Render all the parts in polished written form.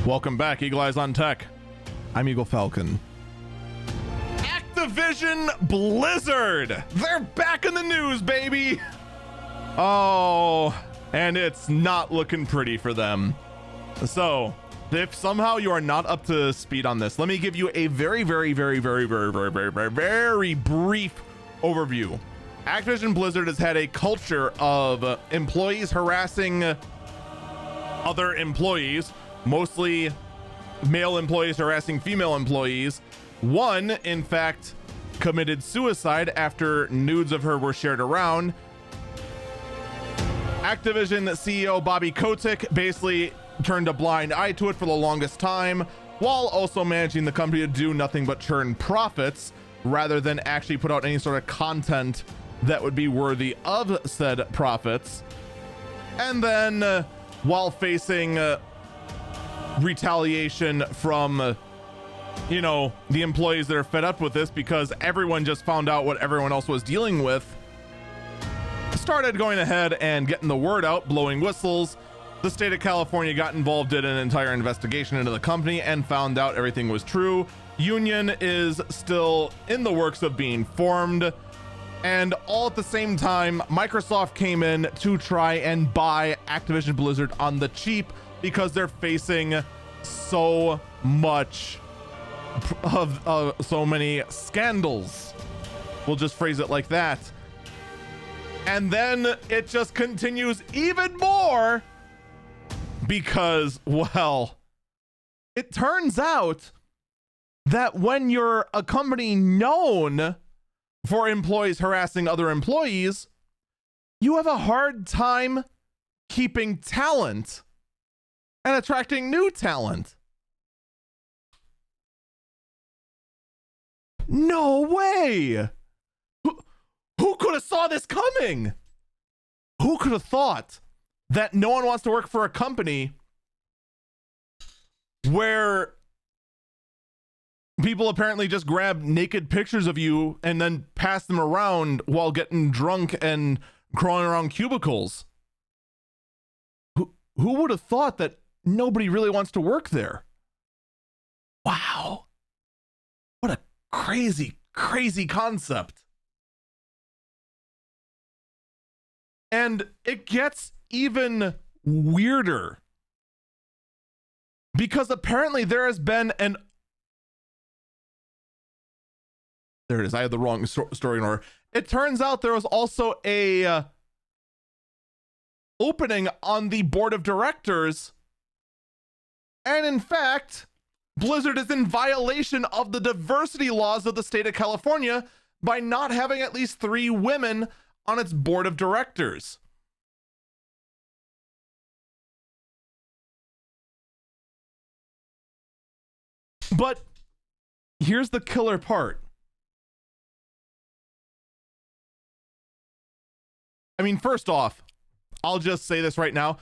Welcome back, Eagle Eyes on Tech. I'm Eagle Falcon. Activision Blizzard! They're back in the news, baby! Oh, and it's not looking pretty for them. So, if somehow you are not up to speed on this, let me give you a very brief overview. Activision Blizzard has had a culture of employees harassing other employees, mostly male employees harassing female employees. One, in fact, committed suicide after nudes of her were shared around. Activision CEO Bobby Kotick basically turned a blind eye to it for the longest time, while also managing the company to do nothing but churn profits rather than actually put out any sort of content that would be worthy of said profits. And then while facing retaliation from the employees that are fed up with this because everyone just found out what everyone else was dealing with, started going ahead and getting the word out, blowing whistles. The state of California got involved in an entire investigation into the company and found out everything was true. Union is still in the works of being formed, and all at the same time, Microsoft came in to try and buy Activision Blizzard on the cheap because they're facing so much of so many scandals. We'll just phrase it like that. And then it just continues even more because, well, it turns out that when you're a company known for employees harassing other employees, you have a hard time keeping talent and attracting new talent. No way! Who could have saw this coming? Who could have thought that no one wants to work for a company where people apparently just grab naked pictures of you and then pass them around while getting drunk and crawling around cubicles? Who would have thought that nobody really wants to work there? Wow. What a crazy concept. And it gets even weirder because apparently there has been there it is. I had the wrong story in order. It turns out there was also a opening on the board of directors. And in fact, Blizzard is in violation of the diversity laws of the state of California by not having at least 3 women on its board of directors. But here's the killer part. I mean, first off, I'll just say this right now.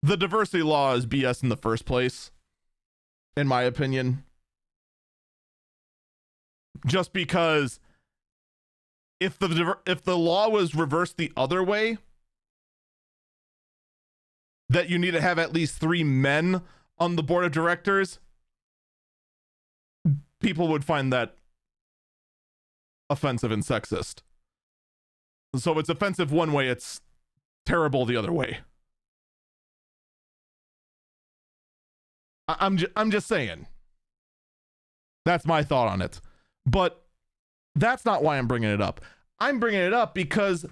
The diversity law is BS in the first place, in my opinion. Just because if the law was reversed the other way, that you need to have at least 3 men on the board of directors, people would find that offensive and sexist. So it's offensive one way, it's terrible the other way. I'm just saying. That's my thought on it. But that's not why I'm bringing it up. I'm bringing it up because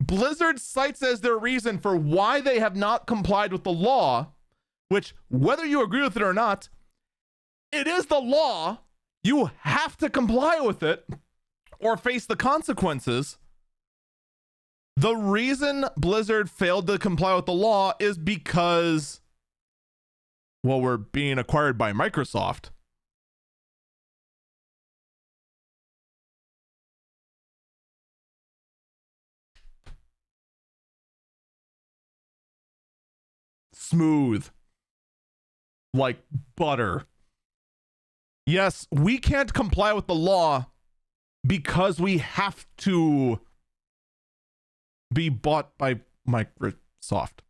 Blizzard cites as their reason for why they have not complied with the law, which, whether you agree with it or not, it is the law. You have to comply with it or face the consequences. The reason Blizzard failed to comply with the law is because, well, we're being acquired by Microsoft. Smooth. Like butter. Yes, we can't comply with the law because we have to be bought by Microsoft.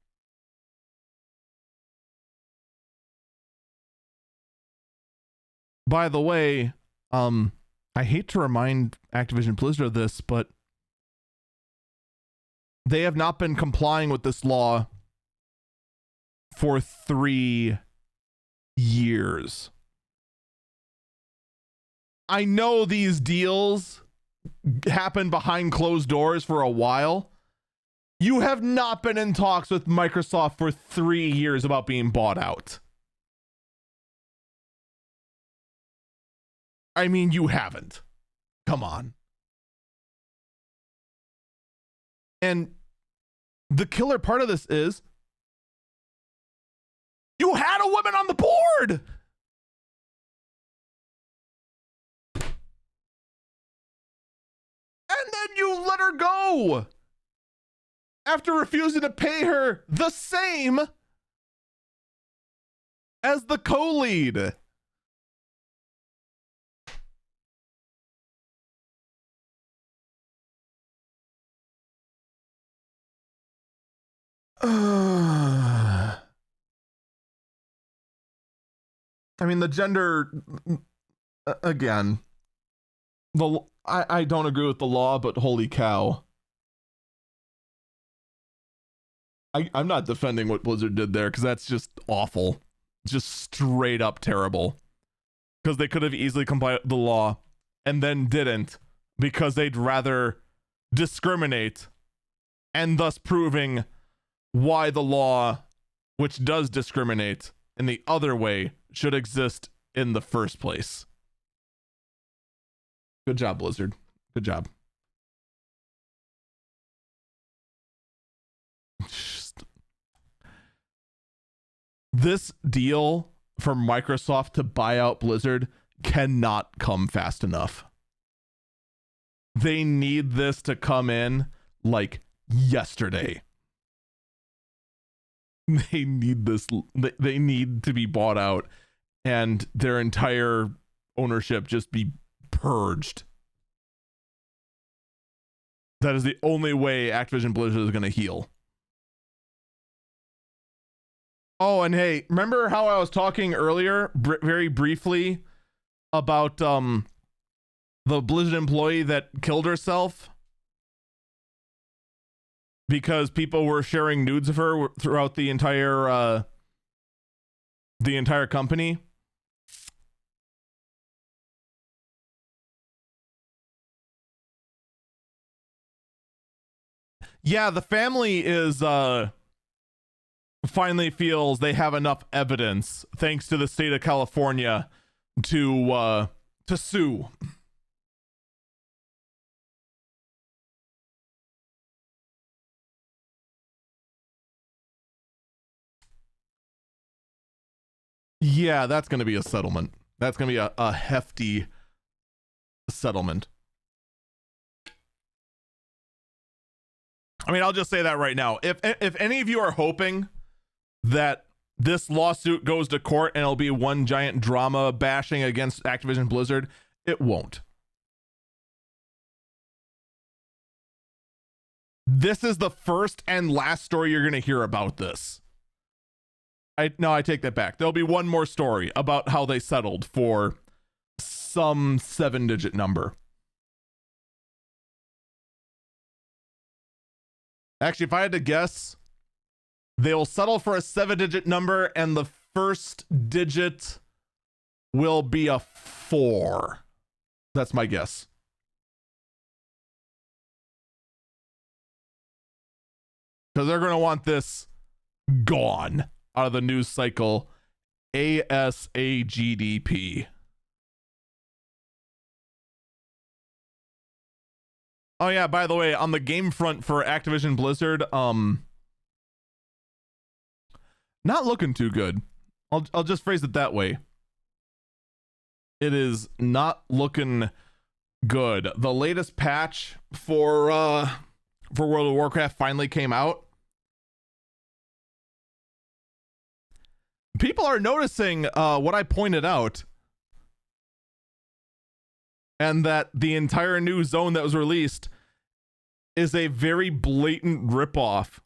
by the way, I hate to remind Activision Blizzard of this, but they have not been complying with this law for 3 years. I know these deals happen behind closed doors for a while. You have not been in talks with Microsoft for 3 years about being bought out. I mean, you haven't. Come on. And the killer part of this is you had a woman on the board. And then you let her go after refusing to pay her the same as the co-lead. I mean, the gender, again, I don't agree with the law, but holy cow. I'm not defending what Blizzard did there because that's just awful. Just straight up terrible. Because they could have easily complied with the law and then didn't because they'd rather discriminate, and thus proving why the law, which does discriminate in the other way, should exist in the first place. Good job, Blizzard. Good job. This deal for Microsoft to buy out Blizzard cannot come fast enough. They need this to come in like yesterday. They need this. They need to be bought out and their entire ownership just be purged. That is the only way Activision Blizzard is going to heal. Oh, and hey, remember how I was talking earlier, very briefly, about the Blizzard employee that killed herself because people were sharing nudes of her throughout the entire company? Yeah, the family is finally feels they have enough evidence, thanks to the state of California, to sue. Yeah, that's going to be a settlement. That's going to be a hefty settlement. I mean, I'll just say that right now. If any of you are hoping that this lawsuit goes to court and it'll be one giant drama bashing against Activision Blizzard, it won't. This is the first and last story you're going to hear about this. I take that back. There'll be one more story about how they settled for some 7-digit number. Actually, if I had to guess, they will settle for a 7-digit number and the first digit will be a 4. That's my guess. Because they're going to want this gone out of the news cycle ASAGDP. Oh yeah, by the way, on the game front for Activision Blizzard, not looking too good. I'll just phrase it that way. It is not looking good. The latest patch for World of Warcraft finally came out. People are noticing what I pointed out, and that the entire new zone that was released is a very blatant ripoff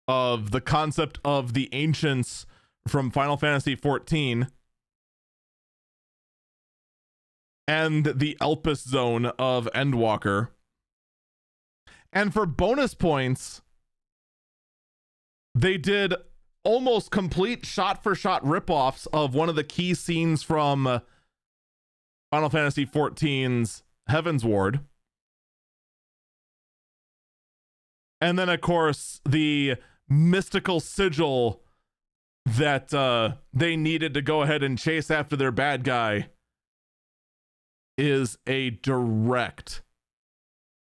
of the concept of the ancients from Final Fantasy XIV. and the Elpis zone of Endwalker. And for bonus points, they did almost complete shot-for-shot ripoffs of one of the key scenes from Final Fantasy XIV's Heaven's Ward. And then, of course, the mystical sigil that they needed to go ahead and chase after their bad guy is a direct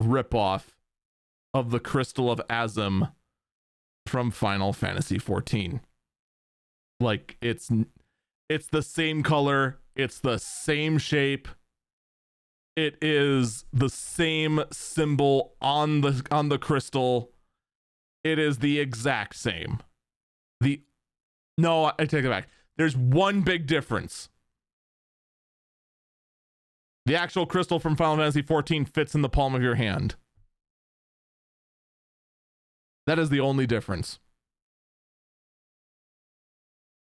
ripoff of the Crystal of Azim from Final Fantasy XIV. Like, it's the same color, it's the same shape, it is the same symbol on the crystal. It is the exact same. No, I take it back. There's one big difference. The actual crystal from Final Fantasy XIV fits in the palm of your hand. That is the only difference.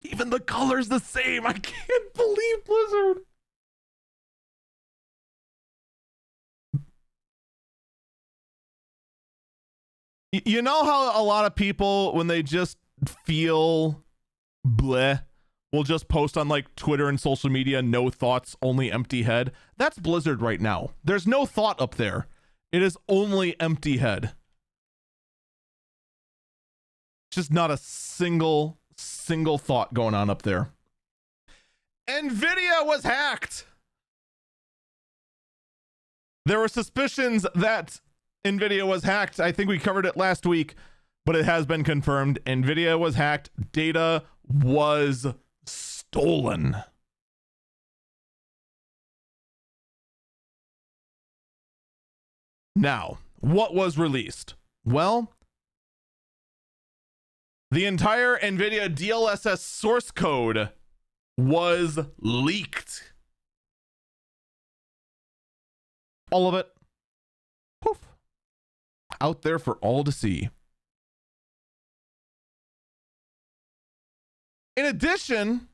Even the color's the same. I can't believe Blizzard. You know how a lot of people, when they just feel bleh, will just post on like Twitter and social media, no thoughts, only empty head? That's Blizzard right now. There's no thought up there. It is only empty head. Just not a single thought going on up there. Nvidia was hacked. There were suspicions that Nvidia was hacked. I think we covered it last week, but it has been confirmed. Nvidia was hacked. Data was stolen. Now, what was released? Well, the entire Nvidia DLSS source code was leaked. All of it. Poof. Out there for all to see. In addition,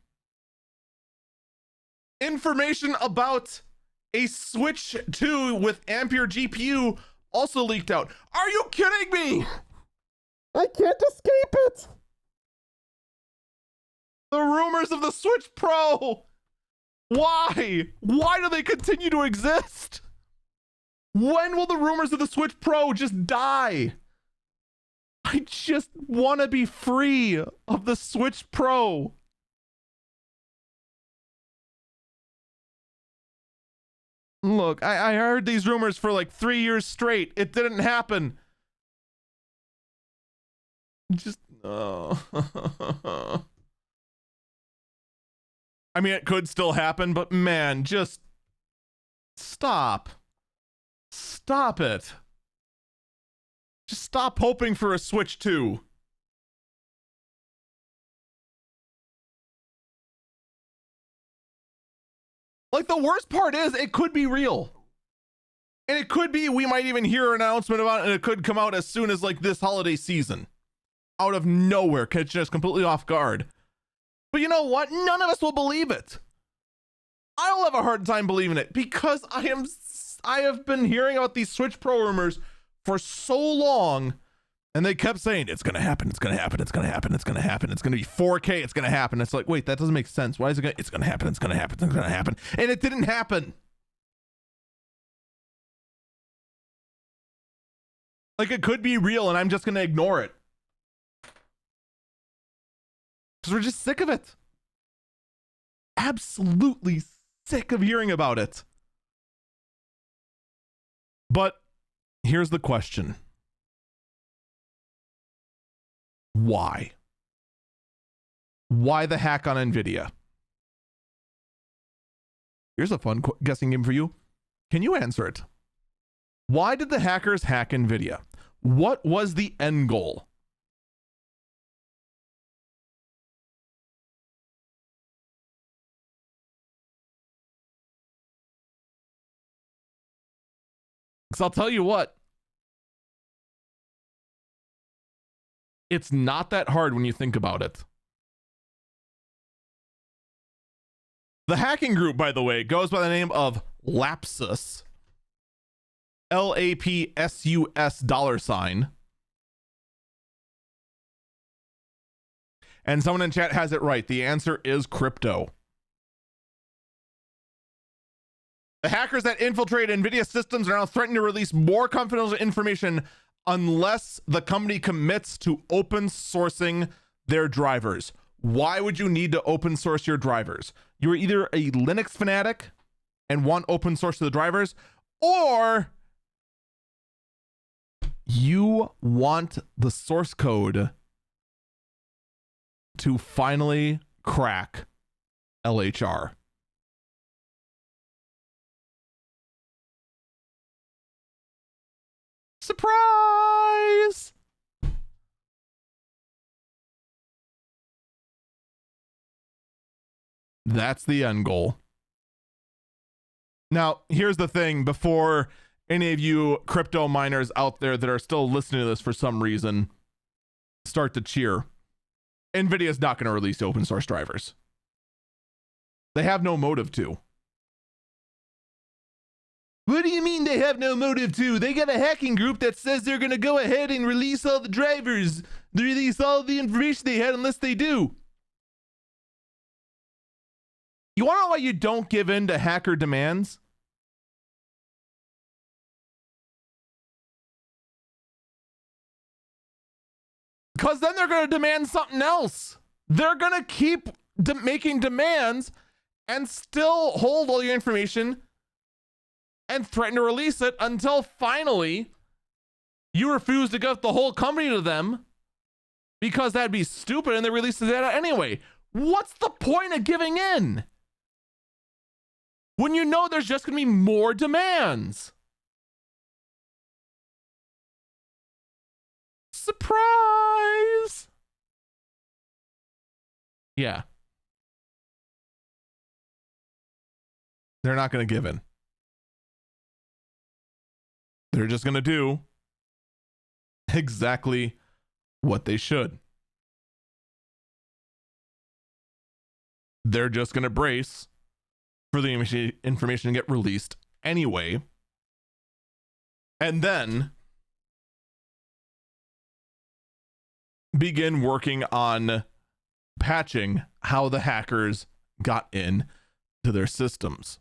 information about a Switch 2 with Ampere GPU also leaked out. Are you kidding me? I can't escape it. The rumors of the Switch Pro. Why? Why do they continue to exist? When will the rumors of the Switch Pro just die? I just want to be free of the Switch Pro. Look, I heard these rumors for like 3 years straight. It didn't happen. Just, oh. I mean, it could still happen, but man, just stop. Stop it. Just stop hoping for a Switch 2. Like, the worst part is it could be real. And it could be, we might even hear an announcement about it, and it could come out as soon as like this holiday season. Out of nowhere, catching us completely off guard. But you know what? None of us will believe it. I'll have a hard time believing it because I have been hearing about these Switch Pro rumors for so long, and they kept saying it's gonna happen, it's gonna happen, it's gonna happen, it's gonna happen, it's gonna be 4K, it's gonna happen. It's like, wait, that doesn't make sense. Why is it gonna? It's gonna happen, it's gonna happen, it's gonna happen, and it didn't happen. Like, it could be real, and I'm just gonna ignore it. Because we're just sick of it. Absolutely sick of hearing about it. But here's the question. Why? Why the hack on Nvidia? Here's a fun guessing game for you. Can you answer it? Why did the hackers hack Nvidia? What was the end goal? Because I'll tell you what, it's not that hard when you think about it. The hacking group, by the way, goes by the name of Lapsus, LAPSUS $. And someone in chat has it right. The answer is crypto. The hackers that infiltrate Nvidia systems are now threatening to release more confidential information unless the company commits to open sourcing their drivers. Why would you need to open source your drivers? You're either a Linux fanatic and want open source to the drivers, or you want the source code to finally crack LHR. Surprise! That's the end goal. Now, here's the thing, before any of you crypto miners out there that are still listening to this for some reason start to cheer. Nvidia is not going to release open source drivers. They have no motive to. What do you mean they have no motive to? They got a hacking group that says they're going to go ahead and release all the drivers, release all the information they had unless they do. You want to know why you don't give in to hacker demands? Because then they're going to demand something else. They're going to keep making demands and still hold all your information and threaten to release it until finally you refuse to give the whole company to them because that'd be stupid and they release the data anyway. What's the point of giving in when you know there's just going to be more demands? Surprise! Yeah. They're not going to give in. They're just going to do exactly what they should. They're just going to brace for the information to get released anyway. And then begin working on patching how the hackers got in to their systems.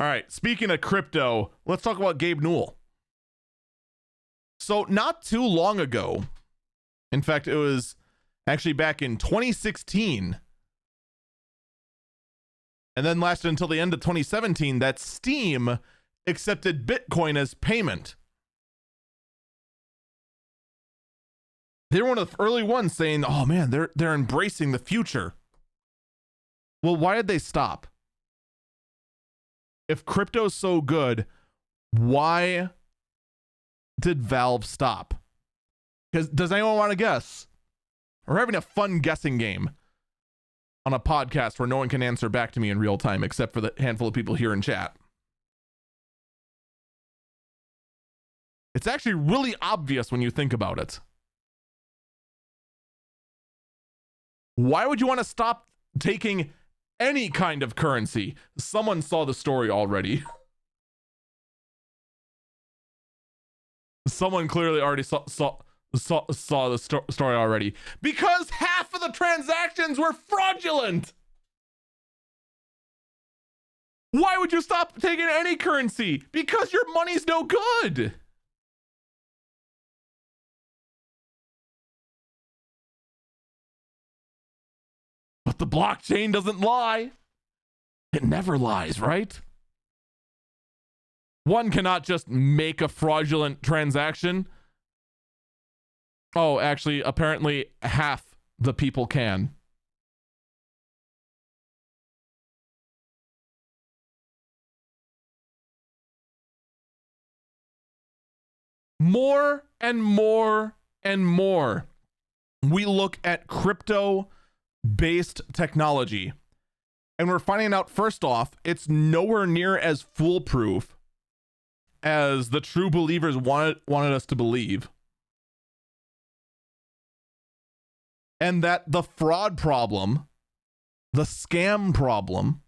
All right, speaking of crypto, let's talk about Gabe Newell. So not too long ago, in fact, it was actually back in 2016, and then lasted until the end of 2017, that Steam accepted Bitcoin as payment. They were one of the early ones saying, oh man, they're embracing the future. Well, why did they stop? If crypto's so good, why did Valve stop? Because does anyone want to guess? We're having a fun guessing game on a podcast where no one can answer back to me in real time except for the handful of people here in chat. It's actually really obvious when you think about it. Why would you want to stop taking any kind of currency? Someone saw the story already. Someone clearly already saw the story already. Because half of the transactions were fraudulent. Why would you stop taking any currency? Because your money's no good. But the blockchain doesn't lie. It never lies, right? One cannot just make a fraudulent transaction. Oh, actually, apparently half the people can. More and more and more, we look at crypto-based technology, and we're finding out, first off, it's nowhere near as foolproof as the true believers wanted us to believe. And that the fraud problem, the scam problem,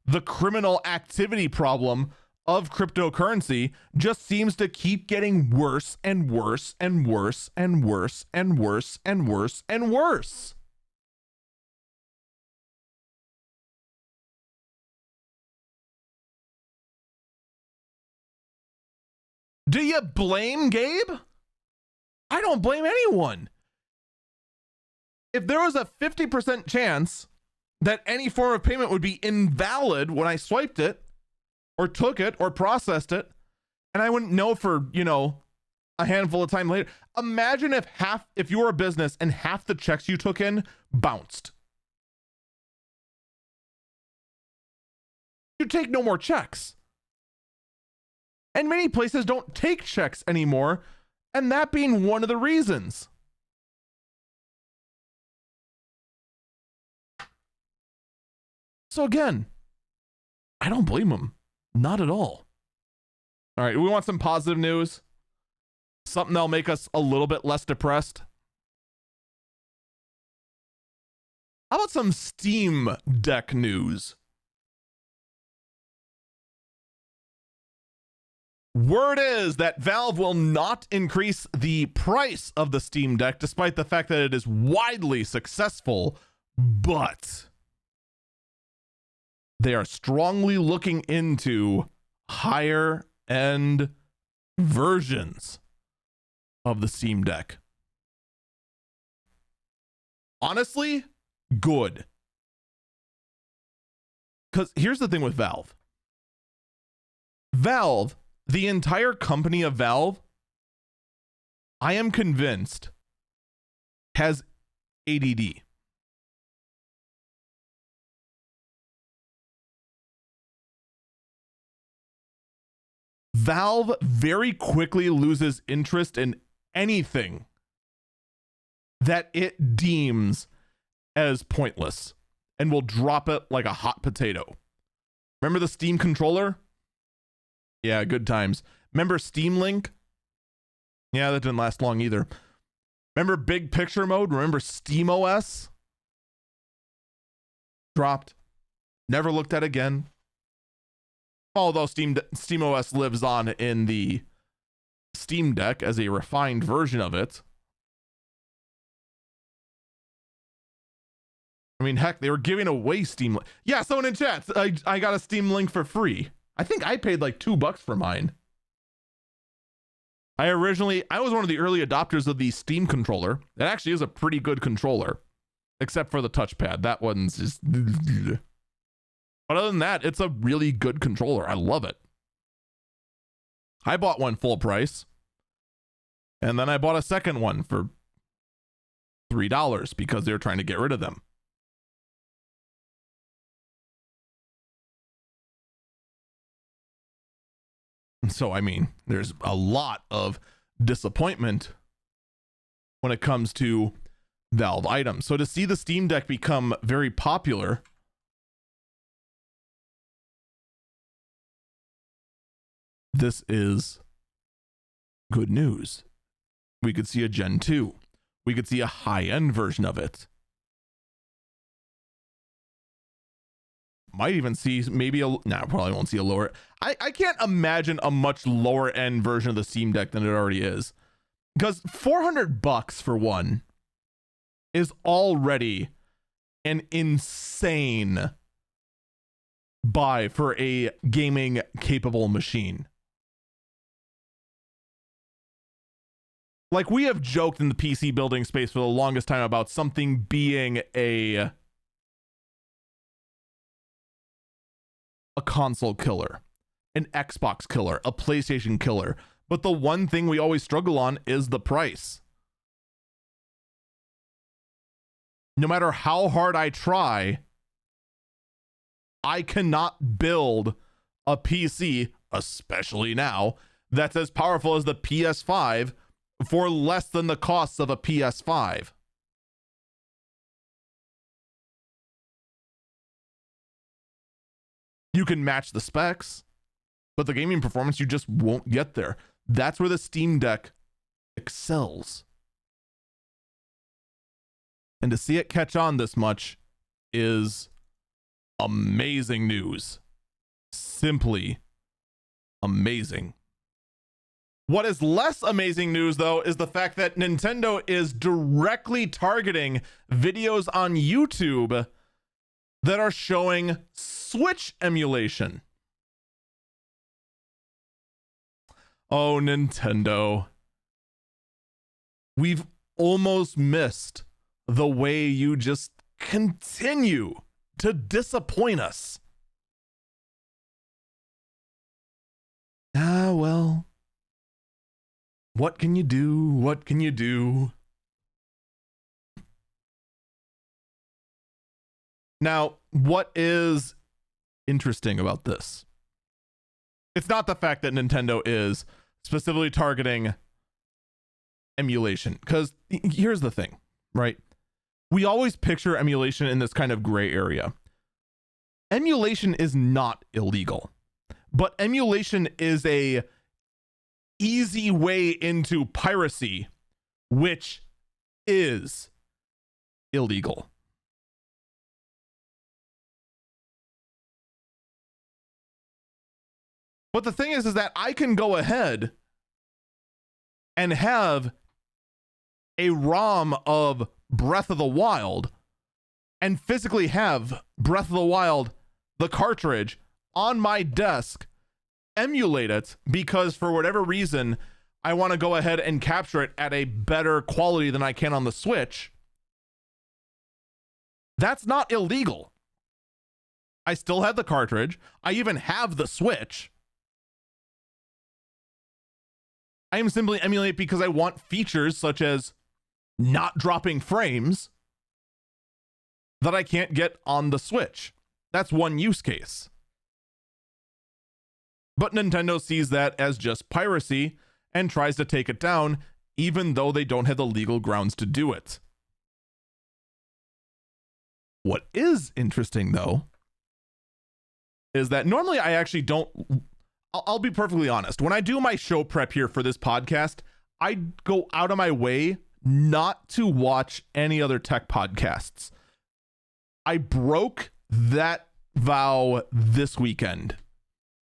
the criminal activity problem of cryptocurrency just seems to keep getting worse and worse and worse and worse and worse and worse and worse. Do you blame Gabe? I don't blame anyone. If there was a 50% chance that any form of payment would be invalid when I swiped it or took it or processed it, and I wouldn't know for, a handful of time later. Imagine if you were a business and half the checks you took in bounced. You take no more checks. And many places don't take checks anymore, and that being one of the reasons. So again, I don't blame them. Not at all. All right, we want some positive news. Something that'll make us a little bit less depressed. How about some Steam Deck news? Word is that Valve will not increase the price of the Steam Deck, despite the fact that it is widely successful, but they are strongly looking into higher end versions of the Steam Deck. Honestly, good. Because here's the thing with Valve. The entire company of Valve, I am convinced, has ADD. Valve very quickly loses interest in anything that it deems as pointless and will drop it like a hot potato. Remember the Steam controller? Yeah, good times. Remember Steam Link? Yeah, that didn't last long either. Remember big picture mode? Remember Steam OS? Dropped. Never looked at again. Although Steam OS lives on in the Steam Deck as a refined version of it. I mean, heck, they were giving away Steam Link. Yeah, someone in chat, I got a Steam Link for free. I think I paid like $2 for mine. I was one of the early adopters of the Steam controller. It actually is a pretty good controller, except for the touchpad. That one's just... But other than that, it's a really good controller. I love it. I bought one full price, and then I bought a second one for $3 because they were trying to get rid of them. So, I mean, there's a lot of disappointment when it comes to Valve items. So to see the Steam Deck become very popular, this is good news. We could see a Gen 2. We could see a high-end version of it. Might even see maybe probably won't see a lower. I can't imagine a much lower end version of the Steam Deck than it already is. Because $400 for one is already an insane buy for a gaming capable machine. Like, we have joked in the PC building space for the longest time about something being a console killer, an Xbox killer, a PlayStation killer. But the one thing we always struggle on is the price. No matter how hard I try, I cannot build a PC, especially now, that's as powerful as the PS5 for less than the cost of a PS5. You can match the specs, but the gaming performance, you just won't get there. That's where the Steam Deck excels. And to see it catch on this much is amazing news. Simply amazing. What is less amazing news, though, is the fact that Nintendo is directly targeting videos on YouTube that are showing Switch emulation. Oh, Nintendo. We've almost missed the way you just continue to disappoint us. Ah, well. What can you do? What can you do? Now, what is interesting about this? It's not the fact that Nintendo is specifically targeting emulation, because here's the thing, right? We always picture emulation in this kind of gray area. Emulation is not illegal, but emulation is a easy way into piracy, which is illegal. But the thing is that I can go ahead and have a ROM of Breath of the Wild and physically have Breath of the Wild, the cartridge, on my desk, emulate it, because for whatever reason, I want to go ahead and capture it at a better quality than I can on the Switch. That's not illegal. I still have the cartridge. I even have the Switch. I am simply emulating because I want features such as not dropping frames that I can't get on the Switch. That's one use case. But Nintendo sees that as just piracy and tries to take it down, even though they don't have the legal grounds to do it. What is interesting, though, is that normally I actually don't... I'll be perfectly honest. When I do my show prep here for this podcast, I go out of my way not to watch any other tech podcasts. I broke that vow this weekend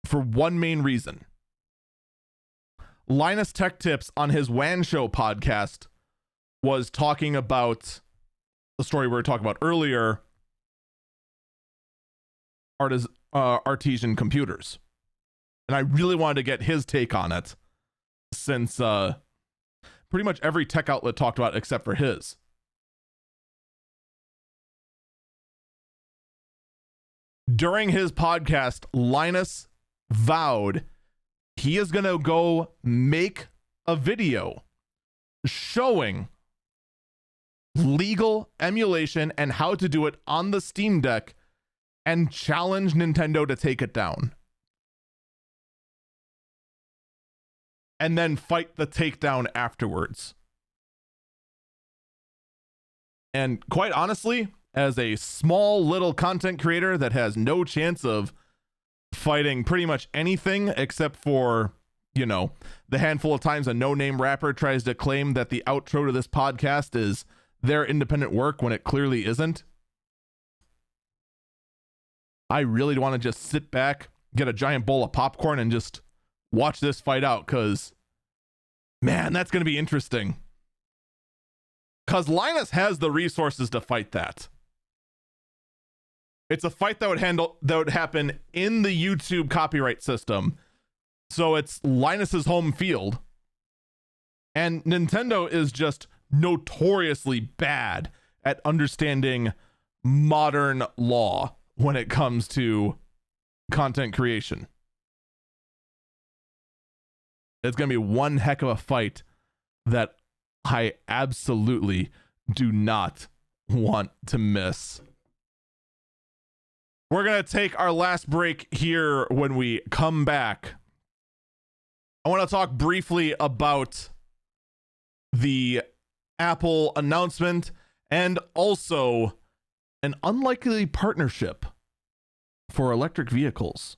for one main reason. Linus Tech Tips on his WAN Show podcast was talking about the story we were talking about earlier, artisan computers. And I really wanted to get his take on it, since pretty much every tech outlet talked about it except for his. During his podcast, Linus vowed he is going to go make a video showing legal emulation and how to do it on the Steam Deck and challenge Nintendo to take it down. And then fight the takedown afterwards. And quite honestly, as a small little content creator that has no chance of fighting pretty much anything except for, you know, the handful of times a no-name rapper tries to claim that the outro to this podcast is their independent work when it clearly isn't, I really want to just sit back, get a giant bowl of popcorn, and just watch this fight out, because, man, that's going to be interesting. Because Linus has the resources to fight that. It's a fight that would happen in the YouTube copyright system. So it's Linus's home field. And Nintendo is just notoriously bad at understanding modern law when it comes to content creation. It's going to be one heck of a fight that I absolutely do not want to miss. We're going to take our last break here. When we come back, I want to talk briefly about the Apple announcement and also an unlikely partnership for electric vehicles.